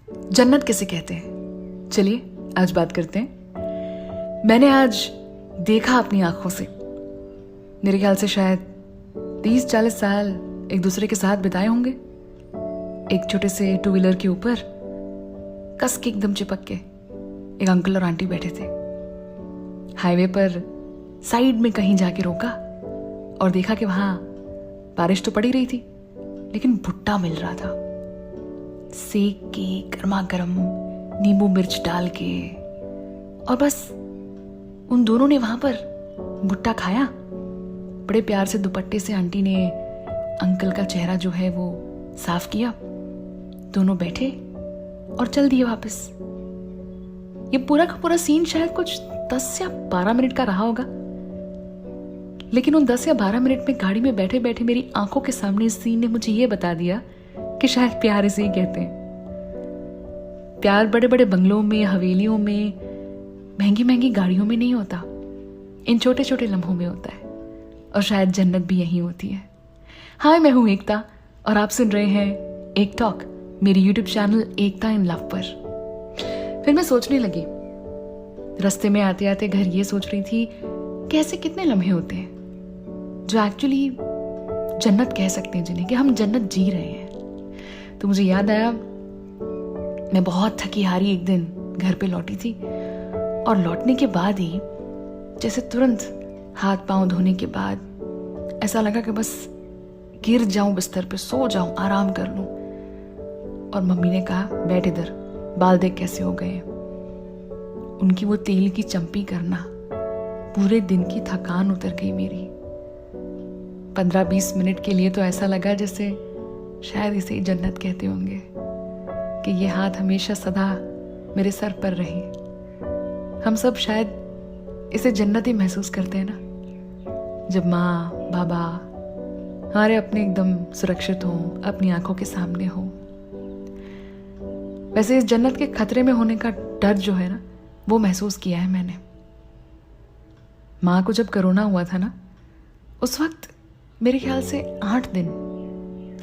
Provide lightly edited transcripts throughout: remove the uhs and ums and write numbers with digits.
जन्नत किसे कहते हैं, चलिए आज बात करते हैं। मैंने आज देखा अपनी आंखों से, मेरे ख्याल से शायद 30-40 साल एक दूसरे के साथ बिताए होंगे। एक छोटे से 2 व्हीलर के ऊपर कस के एकदम चिपक के एक अंकल और आंटी बैठे थे। हाईवे पर साइड में कहीं जाके रोका और देखा कि वहां बारिश तो पड़ी रही थी लेकिन भुट्टा मिल रहा था, सेक के गर्मा गर्म नींबू मिर्च डाल के। और बस उन दोनों ने वहां पर भुट्टा खाया। बड़े प्यार से दुपट्टे से आंटी ने अंकल का चेहरा जो है वो साफ किया। दोनों बैठे और चल दिए वापस। ये पूरा का पूरा सीन शायद कुछ 10 या 12 मिनट का रहा होगा, लेकिन उन 10 या 12 मिनट में गाड़ी में बैठे बैठे मेरी आंखों के सामने इस सीन ने मुझे ये बता दिया कि शायद प्यार इसे ही कहते हैं। प्यार बड़े बड़े बंगलों में, हवेलियों में, महंगी महंगी गाड़ियों में नहीं होता, इन छोटे छोटे लम्हों में होता है। और शायद जन्नत भी यही होती है। हाय, मैं हूं एकता और आप सुन रहे हैं एक टॉक, मेरी YouTube channel Ekta in love पर। फिर मैं सोचने लगी, रास्ते में आते आते घर ये सोच रही थी कि ऐसे कितने लम्हे होते हैं जो एक्चुअली जन्नत कह सकते हैं, जिन्हें कि हम जन्नत जी रहे हैं। तो मुझे याद आया, मैं बहुत थकी हारी एक दिन घर पे लौटी थी और लौटने के बाद ही जैसे तुरंत हाथ पांव धोने के बाद ऐसा लगा कि बस गिर जाऊं बिस्तर पे, सो जाऊं, आराम कर लूं। और मम्मी ने कहा, बैठ इधर, बाल देख कैसे हो गए। उनकी वो तेल की चंपी करना, पूरे दिन की थकान उतर गई मेरी। 15-20 मिनट के लिए तो ऐसा लगा जैसे शायद इसे ही जन्नत कहते होंगे कि ये हाथ हमेशा सदा मेरे सर पर रहे। हम सब शायद इसे जन्नत ही महसूस करते हैं ना, जब माँ बाबा हमारे अपने एकदम सुरक्षित हों, अपनी आंखों के सामने हो। वैसे इस जन्नत के खतरे में होने का डर जो है ना, वो महसूस किया है मैंने। माँ को जब कोरोना हुआ था ना, उस वक्त मेरे ख्याल से 8 दिन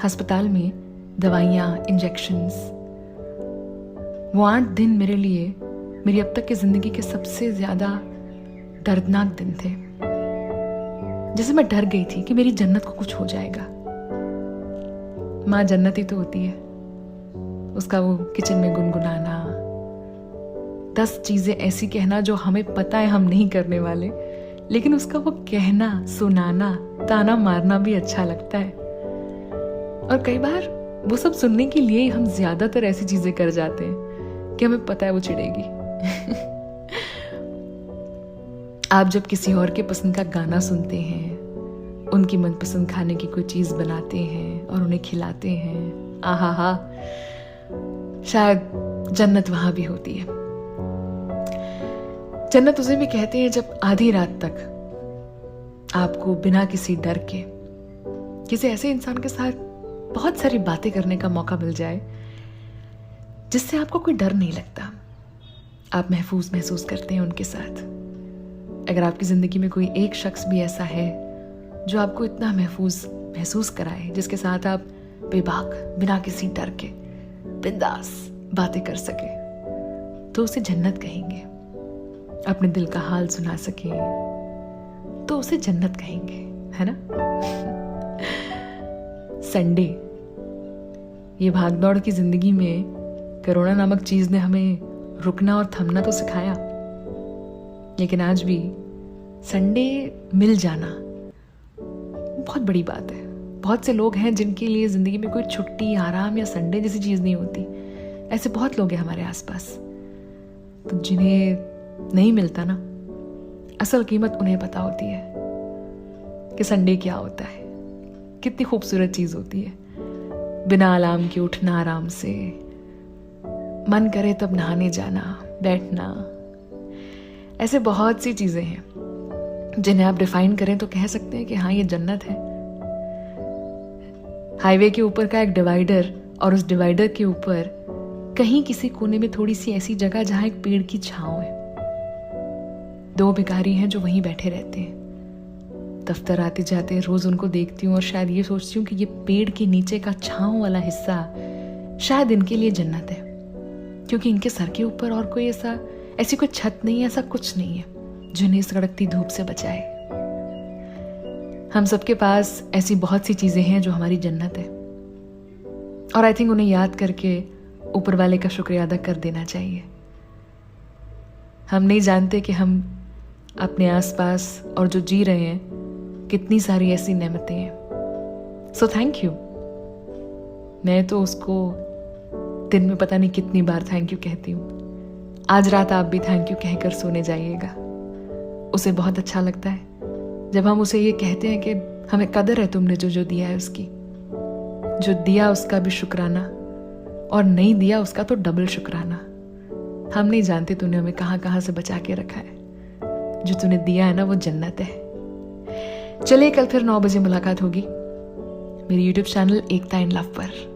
अस्पताल में, दवाइयाँ, इंजेक्शंस। वो 8 दिन मेरे लिए मेरी अब तक की जिंदगी के सबसे ज्यादा दर्दनाक दिन थे। जैसे मैं डर गई थी कि मेरी जन्नत को कुछ हो जाएगा। माँ जन्नत ही तो होती है, उसका वो किचन में गुनगुनाना, 10 चीजें ऐसी कहना जो हमें पता है हम नहीं करने वाले, लेकिन उसका वो कहना, सुनाना, ताना मारना भी अच्छा लगता है। और कई बार वो सब सुनने के लिए हम ज्यादातर ऐसी चीजें कर जाते हैं कि हमें पता है वो चिढ़ेगी। आप जब किसी और के पसंद का गाना सुनते हैं, उनकी मनपसंद खाने की कोई चीज बनाते हैं और उन्हें खिलाते हैं, आहा हा, शायद जन्नत वहां भी होती है। जन्नत उसे भी कहते हैं जब आधी रात तक आपको बिना किसी डर के किसी ऐसे इंसान के साथ बहुत सारी बातें करने का मौका मिल जाए जिससे आपको कोई डर नहीं लगता। आप महफूज महसूस करते हैं उनके साथ। अगर आपकी जिंदगी में कोई एक शख्स भी ऐसा है जो आपको इतना महफूज महसूस कराए, जिसके साथ आप बेबाक, बिना किसी डर के बिंदास बातें कर सके, तो उसे जन्नत कहेंगे। अपने दिल का हाल सुना सके तो उसे जन्नत कहेंगे, है ना। संडे, ये भागदौड़ की जिंदगी में कोरोना नामक चीज ने हमें रुकना और थमना तो सिखाया, लेकिन आज भी संडे मिल जाना बहुत बड़ी बात है। बहुत से लोग हैं जिनके लिए जिंदगी में कोई छुट्टी, आराम या संडे जैसी चीज नहीं होती। ऐसे बहुत लोग हैं हमारे आसपास, तो जिन्हें नहीं मिलता ना, असल कीमत उन्हें पता होती है कि संडे क्या होता है, कितनी खूबसूरत चीज होती है। बिना अलार्म के उठना, आराम से, मन करे तब नहाने जाना, बैठना। ऐसे बहुत सी चीजें हैं जिन्हें आप डिफाइन करें तो कह सकते हैं कि हाँ, ये जन्नत है। हाईवे के ऊपर का एक डिवाइडर और उस डिवाइडर के ऊपर कहीं किसी कोने में थोड़ी सी ऐसी जगह जहां एक पेड़ की छांव है। 2 भिखारी हैं जो वहीं बैठे रहते हैं। दफ्तर आते जाते रोज उनको देखती हूँ और शायद ये सोचती हूँ कि ये पेड़ के नीचे का छांव वाला हिस्सा शायद इनके लिए जन्नत है। क्योंकि इनके सर के ऊपर और कोई ऐसी कोई छत नहीं है, ऐसा कुछ नहीं है जो इन्हें इस कड़कती धूप से बचाए। हम सबके पास ऐसी बहुत सी चीजें हैं जो हमारी जन्नत है, और आई थिंक उन्हें याद करके ऊपर वाले का शुक्रिया अदा कर देना चाहिए। हम नहीं जानते कि हम अपने आसपास और जो जी रहे हैं कितनी सारी ऐसी नेमतें हैं। So thank you. मैं तो उसको दिन में पता नहीं कितनी बार थैंक यू कहती हूँ। आज रात आप भी थैंक यू कहकर सोने जाइएगा। उसे बहुत अच्छा लगता है जब हम उसे ये कहते हैं कि हमें कदर है तुमने जो जो दिया है उसकी, जो दिया उसका भी शुक्राना और नहीं दिया उसका तो डबल शुक्राना। हम नहीं जानते तूने हमें कहाँ कहाँ से बचा के रखा है। जो तूने दिया है ना वो जन्नत है। चलिए कल फिर 9 बजे मुलाकात होगी मेरी YouTube channel Ekta in love पर।